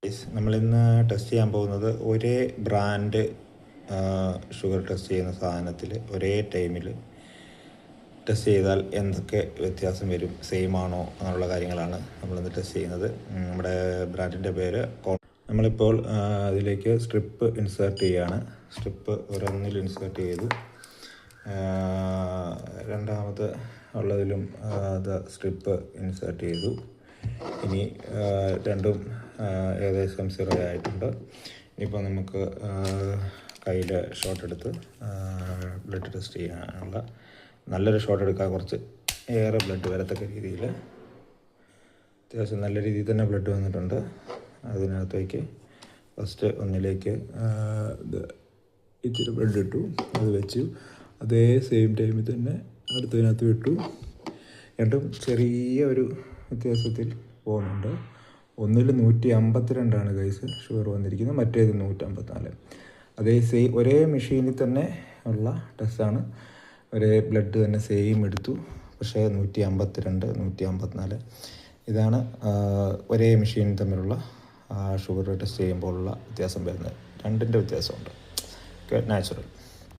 നമ്മളിന്ന് ടെസ്റ്റ് ചെയ്യാൻ പോകുന്നത് ഒരേ ബ്രാൻഡ് ഷുഗർ ടെസ്റ്റ് ചെയ്യുന്ന സാധനത്തിൽ ഒരേ ടൈമിൽ ടെസ്റ്റ് ചെയ്താൽ എന്തൊക്കെ വ്യത്യാസം വരും, സെയിം ആണോ എന്നുള്ള കാര്യങ്ങളാണ് നമ്മളിന്ന് ടെസ്റ്റ് ചെയ്യുന്നത്. നമ്മുടെ ബ്രാൻഡിൻ്റെ പേര് നമ്മളിപ്പോൾ അതിലേക്ക് സ്ട്രിപ്പ് ഇൻസേർട്ട് ചെയ്യുകയാണ്. സ്ട്രിപ്പ് ഒരൊന്നിൽ ഇൻസേർട്ട് ചെയ്തു. രണ്ടാമത് ഉള്ളതിലും അത് സ്ട്രിപ്പ് ഇൻസേർട്ട് ചെയ്തു. ഇനി രണ്ടും ഏകദേശം സീറോ ആയിട്ടുണ്ട്. ഇനിയിപ്പോൾ നമുക്ക് കയ്യിൽ ഷോട്ട് എടുത്ത് ബ്ലഡ് ടെസ്റ്റ് ചെയ്യാനുള്ള നല്ലൊരു ഷോട്ട് എടുക്കുക. കുറച്ച് ഏറെ ബ്ലഡ് വരത്തക്ക രീതിയിൽ, അത്യാവശ്യം നല്ല രീതിയിൽ തന്നെ ബ്ലഡ് വന്നിട്ടുണ്ട്. അതിനകത്തേക്ക് ഫസ്റ്റ് ഒന്നിലേക്ക് ഇച്ചിരി ബ്ലഡ് ഇട്ടു, അത് വെച്ചു. അതേ സെയിം ടൈമിൽ തന്നെ അടുത്തതിനകത്ത് വിട്ടു. രണ്ടും ചെറിയ ഒരു വ്യത്യാസത്തിൽ പോകുന്നുണ്ട്. ഒന്നിൽ 152 ഗൈസ് ഷുഗർ വന്നിരിക്കുന്നത്, മറ്റേത് 154. അതേ ഒരേ മെഷീനിൽ തന്നെ ഉള്ള ടെസ്റ്റാണ്. ഒരേ ബ്ലഡ് തന്നെ സെയിം എടുത്തു, പക്ഷേ 152, 154 ഇതാണ് ഒരേ മെഷീനിൽ തമ്മിലുള്ള ഷുഗർ ടെസ്റ്റ് ചെയ്യുമ്പോഴുള്ള വ്യത്യാസം വരുന്നത്. രണ്ടിൻ്റെ വ്യത്യാസമുണ്ട്. നാച്ചുറൽ.